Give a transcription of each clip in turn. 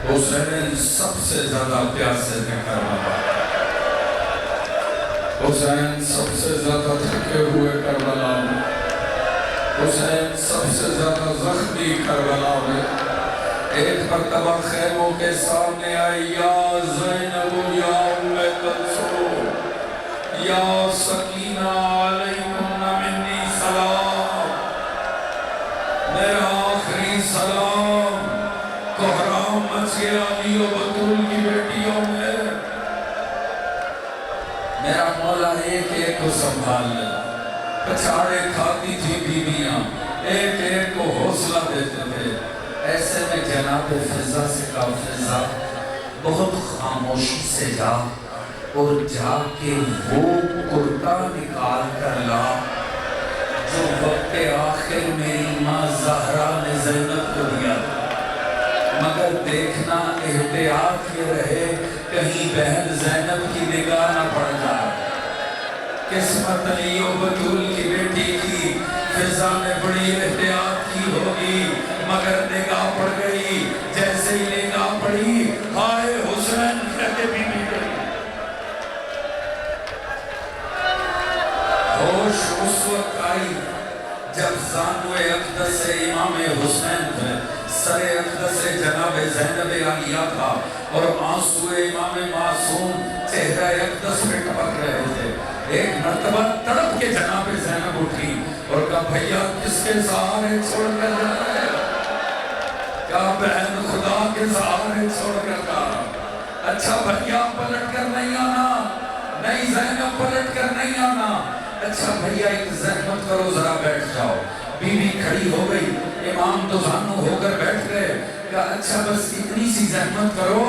حسین سب سے زیادہ پیاسے تھے کربلا، حسین سب سے زیادہ تھکے ہوئے کربلا میں، حسین سب سے زیادہ زخمی کربلا میں۔ ایک مرتبہ خیموں کے سامنے آئی، یا زینب یا ام کلثوم یا سکینہ علیکم منی سلام، میرا آخری سلام کوہرام مچ گیا علی و بطول کی بیٹیوں میں، میرا مولا ایک ایک کو سنبھال لے، پچھاڑے کھاتی تھی بیویاں، ایک ایک کو حوصلہ دیتے تھے۔ ایسے میں جناب فضا سے کہا، فضا بہت خاموشی سے جا اور جا کے وہ کرتا نکال کر لا جو وقت آخر میری ماں زہرا نے زینب کو دیا، مگر دیکھنا احتیاط یہ رہے کہیں بہن زینب کی نگاہ نہ پڑ جائے۔ قسمت علی و بطول کی بیٹی کی فضا نے بڑی احتیاط کی ہوگی، مگر نگاہ پڑ گئی، جیسے ہی نگاہ پڑی ہائے حسین کہتے بی بی گئی۔ ہوش اس وقت آئی جب زانو اقدس امام حسین تھے، سر اقدس جناب زینب عالیہ تھا، اور آنسو امام معصوم چہرہ اقدس میں ٹپک رہے تھے۔ ایک مرتبہ تڑپ کے جناب زینب اٹھی اور کہا، بھیا کس کے سہارے چھوڑ کر جاتا ہے؟ کہا، بہن خدا کے سہارے چھوڑ کر جاتا۔ اچھا بھیا پلٹ کر نہیں آنا، نہیں زینب پلٹ کر نہیں آنا۔ اچھا بھیا ایک زحمت کرو، ذرا بیٹھ جاؤ۔ بی بی کھڑی ہو گئی، امام تو زانو ہو کر بیٹھ گئے۔ کہا، اچھا بس اتنی سی زحمت کرو،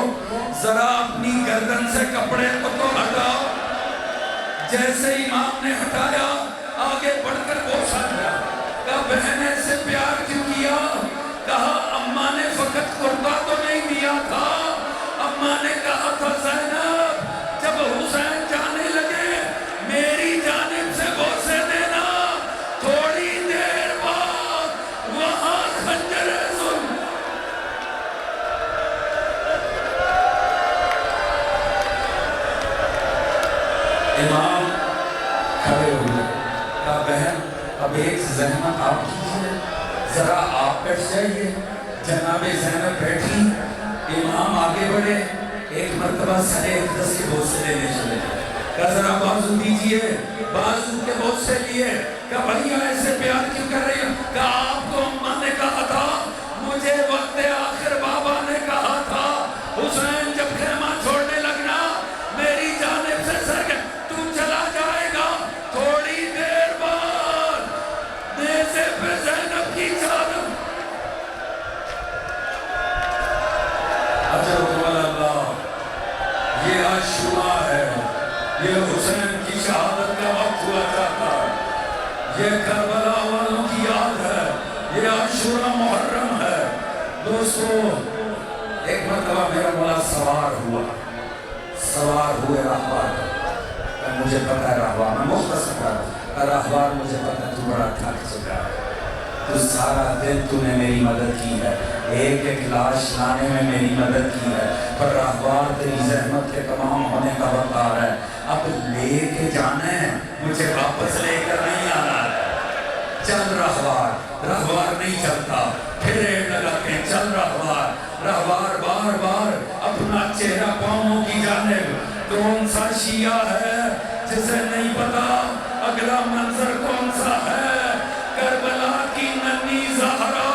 ذرا اپنی گردن سے کپڑے کو تو ہٹاؤ۔ جیسے امام نے ہٹایا، آگے بڑھ کر بوسا دیا۔ کہا، بہن ایسے پیار کیوں کیا؟ کہا، اماں نے فقط کرتا تو نہیں دیا تھا، اماں نے کہا تھا زینب جب حسین جانے لگے میری جانب سے بوسے دینا، تھوڑی دیر بعد وہاں خنجر ظلم۔ امام کھڑے ہوئے، کہا، بہن اب ایک زحمت آپ کیجئے، ذرا آپ بیٹھ جائیے۔ جناب زینب بیٹھی، امام آگے بڑھے، ایک مرتبہ سر اقدس کے بوسے لینے چلے۔ کہا، ذرا بازو دیجئے، بازو کے بوسے لیے۔ کہا، بھئیہ ایسے پیار کیوں کر رہی ہیں؟ کہا، آپ کو اماں نے کہا تھا، مجھے وقت آخر بابا نے کہا تھا، حسین جب خیمہ چھوڑنے لگنا میری جانب سے سر کے تو چلا جائے گا، تھوڑی دیر بعد نیزے پہ زینب کی چادر۔ اجرکم اللہ، یہ عاشورہ ہے، یہ حسین کی شہادت کا وقت ہوا کرتا ہے، یہ کربلا والوں کی یاد ہے، یہ عاشورہ محرم ہے۔ دوستو ایک مرتبہ میرا مولا سوار ہوا، سوار ہوئے راہوار، مجھے پتا ہے راہوار، میں مختصر کر راہوار، مجھے پتا ہے تو بڑا تھک چکا ہے، تو سارا دن تو نے میری مدد کی ہے، ایک ایک لاش لانے میں میری مدد کی ہے، پر راہوار تیری زحمت کے تمام ہونے کا وقت آ رہا ہے، اب لے کے جانا ہے، مجھے واپس لے کر نہیں آنا ہے۔ چل راہوار، راہوار نہیں چلتا، پھرے لگا کے چل راہوار، راہوار بار بار اپنا چہرہ پاؤں کی جانب، کون سا شیعہ ہے جسے نہیں پتا اگلا منظر کون سا ہے؟ کربلا کی ننی زہرا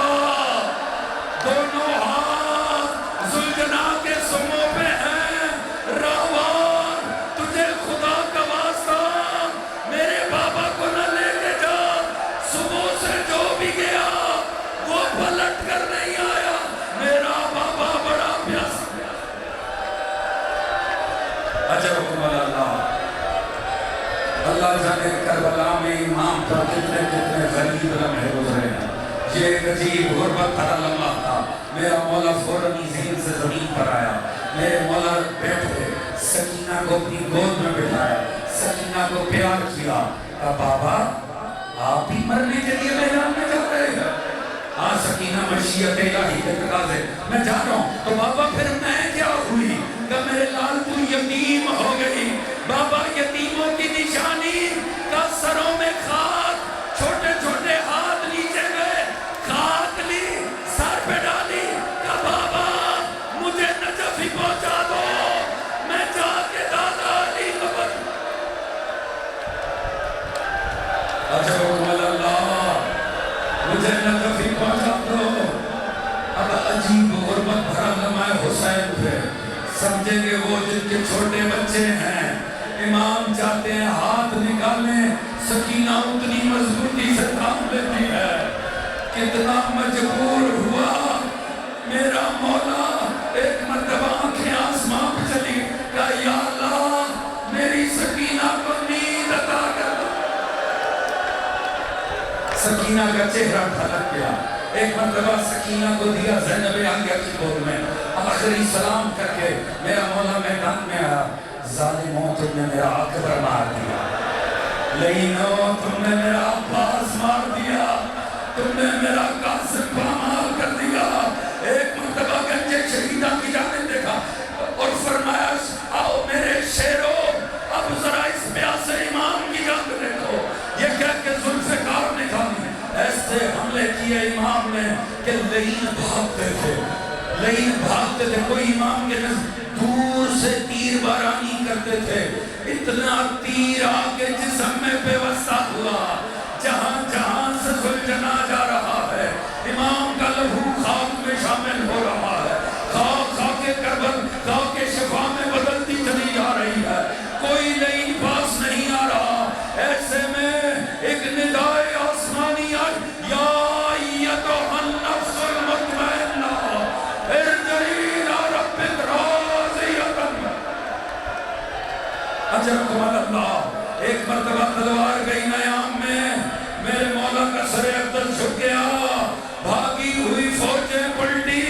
یہ ایک عجیب غربت بھرا لمحہ تھا. میرا مولا فوراً ذہن سے زمین پر آیا. میرے مولا بیٹھے, سکینہ کو اپنی گود میں بٹھایا, سکینہ کو پیار کیا. کہا بابا آپ بھی مرنے کے لیے میدان میں جا رہے ہیں؟ ہاں سکینہ مشیت الہی کے تقاضے میں جا رہا ہوں. تو بابا پھر میں کیا ہوئی؟ کہ میرے لال تو یتیم ہو گئی. بابا یتیموں کی نشانی کا سروں میں خاک, چھوٹے چھوٹے ہاتھ نیچے گئے, خاک لی سر پہ ڈالی. کہ بابا مجھے نجف ہی پہنچا دو, میں جا کے دادا علی کو اچھا حکم اللہ مجھے نجف ہی پہنچا دو. اب عجیب غربت بھرا لمحہ حسین پہ سمجھیں گے وہ جن کے چھوٹے بچے ہیں. امام چاہتے ہیں ہاتھ نکالیں, سکینہ اتنی مضبوطی سے تھام لیتی ہے. کتنا مجبور ہوا میرا مولا. ایک مرتبہ آنکھیں آسمان پہ چلی, کہا یا اللہ میری سکینہ کو نیند عطا کر. سکینہ کا چہرہ ڈھلک گیا. ایک مرتبہ سکینہ کو دیا زینب عالیہ کی گود میں. آخری سلام کر کے میرا مولا میدان میں آیا. ظالموں تم نے میرا اکبر مار دیا, لینوں تم نے میرا عباس مار دیا, تم نے میرا قاسم پامال کر دیا. ایک مرتبہ گنج شہیدہ کی جانب دیکھا اور فرمایا آؤ میرے شیرو اب ذرا اس پیاسے امام کی جانب دیکھو. یہ کہہ کے ذوالفقار نکالی. ایسے حملے کیے امام نے کہ لعین بھاگتے تھے, لعین بھاگتے تھے. کوئی امام کے نزد دور سے تیر بارانی کرتے تھے. اتنا تیر آکے جسم میں پیوستہ ہوا. جہاں جہاں سے زلجنا جا رہا ہے, امام کا لہو خاک میں شامل ہو رہا ہے. خاک کربل خاک شفا میں بدلتی چلی جا رہی ہے. کوئی لعین پاس نہیں آ رہا. ایسے میں ایک ندائے آسمانی آئی, یا ایتھا النفس المطمئنہ ارجعی الی ربک راضیۃ. اجرکم اللہ. ایک مرتبہ تلوار گئی نیام میں, میرے مولا کا سر اقدل جھک گیا. بھاگی ہوئی فوجیں پلٹی,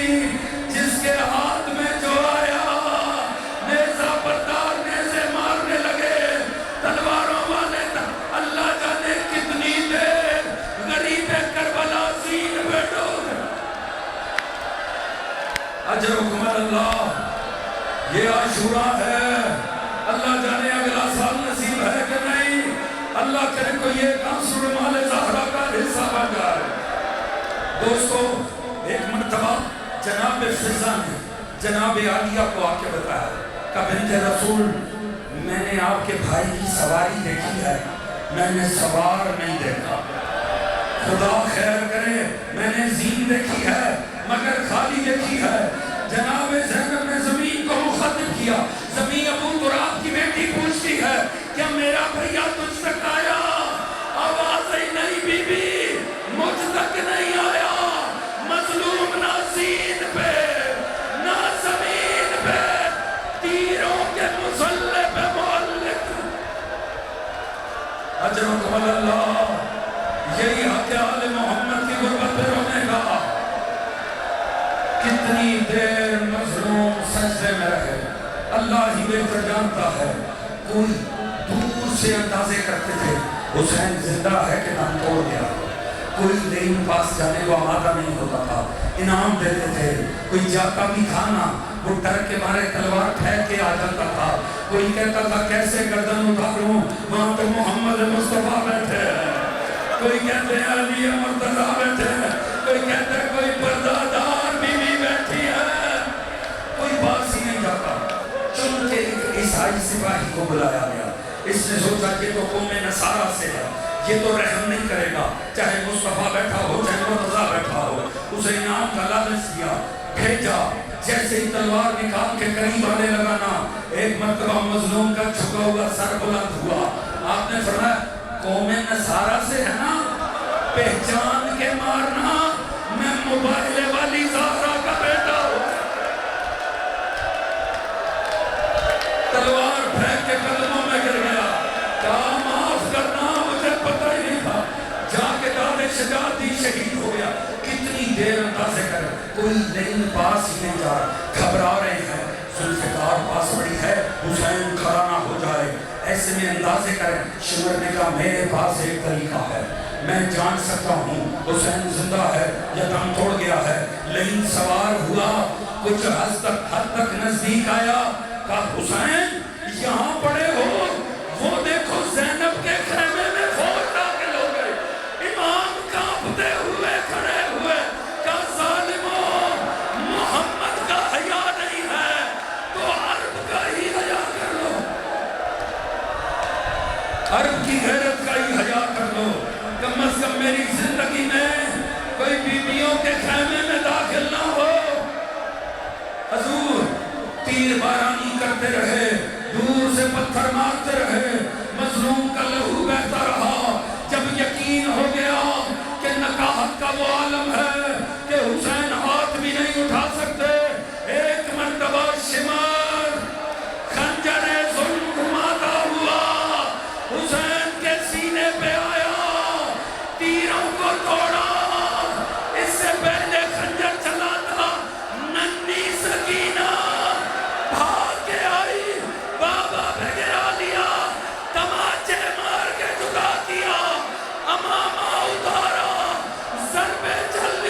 جس کے ہاتھ میں جو آیا نیزہ بردار نیزے مارنے لگے. تلواروں والے اللہ جانے کتنی دیر غریب کربلا زین بیٹھو. اجرکم اللہ. یہ عاشورہ ہے, اللہ جانے اگلا سال نصیب ہے کہ نہیں. اللہ کرے کو یہ کام مال زہرا کا حصہ بن جائے. دوستو ایک مرتبہ جناب فضا نے جناب عالیہ کو آ کے بتایا کہ بنت رسول میں نے آپ کے بھائی کی سواری دیکھی ہے, میں نے سوار نہیں دیکھا. خدا خیر کرے, میں نے زین دیکھی ہے مگر خالی دیکھی ہے. جناب زینب نے زمین کو مخاطب کیا. زمین ابو تراب کی بیٹی پوچھتی ہے کیا میرا بھیا تجھ تک آیا؟ آواز ہی نہیں بی بی, مجھ تک نہیں آیا. مظلوم نہ زین پہ نہ زمین پہ, تیروں کے مسلح پہ معلق. اجرکم اللہ. یہی حق آل محمد کی غربت پہ رونے کا. کتنی دیر مظلوم سجدے میں رہے, اللہ ہی بہتر جانتا ہے. کوئی دور سے اندازے کرتے تھے حسین زندہ ہے کہ نہ توڑ گیا. کوئی لعین پاس جانے کو آمادہ نہیں ہوتا تھا, انعام دیتے تھے. کوئی جاتا بھی تھا نا, وہ ڈر کے مارے تلوار پھینک کے آ جاتا تھا. کوئی کہتا تھا کیسے گردن اتاروں, وہاں تو محمد مصطفیٰ بیٹھے ہیں. کوئی کہتے ہیں علی مرتضیٰ بیٹھے ہیں. کوئی کہتے ہیں کوئی پردہ دار بیوی بیٹھی ہے. کوئی پاس ہی نہیں جاتا. چن کے ایک عیسائی سپاہی کو بلایا گیا. اس نے سوچا کہ تو قوم نصارہ سے ہے, یہ تو رحم نہیں کرے گا, چاہے مصطفیٰ بیٹھا ہو چاہے مرتضیٰ بیٹھا ہو. اسے انعام کا لالچ دیا, بھیجا. جیسے ہی تلوار نکال کے قریب آنے لگا نا, ایک مرتبہ مظلوم کا جھکا ہوا سر بلند ہوا. آپ نے فرمایا قوم نصارہ سے ہے نا, پہچان کے مارنا, میں مباہلے والی زہرا کا بیٹا ہوں. تلوار پھینک کے قدموں میں گر گیا. کہا معاف کرنا, مجھے پتہ ہی نہیں تھا. جا کے داد شجاعت دی, شہید ہو گیا. دیر اندازے کر، کوئی لین پاس ہی نہیں جا رہا، گھبرا رہے ہیں، ذوالفقار پاس پڑی ہے، حسین کھڑا نہ ہو جائے، ایسے میں اندازے کریں۔ شمر نے کہا میرے پاس ایک طریقہ ہے، میں جان سکتا ہوں حسین زندہ ہے یا دم توڑ گیا ہے۔ لیکن سوار ہوا، کچھ حد تک نزدیک آیا، کہا حسین یہاں پڑے ہو، وہ دیکھو زینب کے خیمے میں فوج داخل ہو گئے، امام کانپتے ہوئے کھڑے ہوئے، کہا ظالموں محمد کا حیا نہیں ہے تو عرب کا ہی حیا کر لو، عرب کی غیرت کا ہی حیا کر لو، کم از کم میری زندگی میں کوئی بیویوں کے خیمے میں داخل نہ ہو۔ حضور تیر بارانی کرتے رہے، دور سے پتھر مارتے رہے، مظلوم کا لہو بہتا رہا۔ جب یقین ہو گیا کہ نکاحت کا وہ عالم ہے کہ حسین ہاتھ بھی نہیں اٹھا سکتے، ایک مرتبہ شمر خنجر ظلم گھماتا ہوا حسین کے سینے پہ آیا، تیروں کو توڑا۔ اس سے پہلے خنجر چلا تھا، ننھی سکینہ بھاگ کے آئی، بابا پہ گرا دیا، تماچے مار کے جھکا دیا، امامہ اتارا، سر پہ چل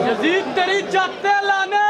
यजीद तेरी जाते लानत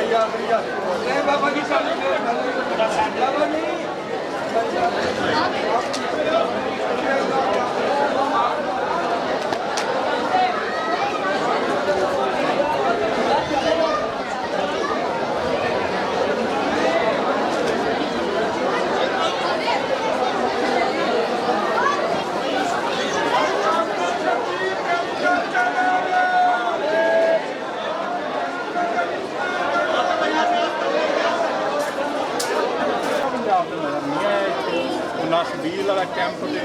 ਬਾਬਾ ਜੀ ਸਾਨੂੰ ਬਾਬਾ ਜੀ ਨਸਬੀਲ ਵਾਲਾ ਕੈਂਪ ਤੇ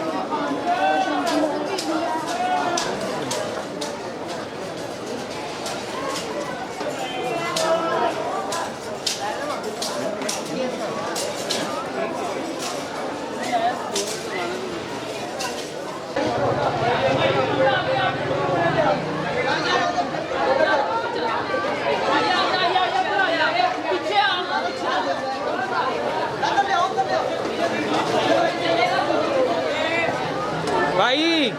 भाई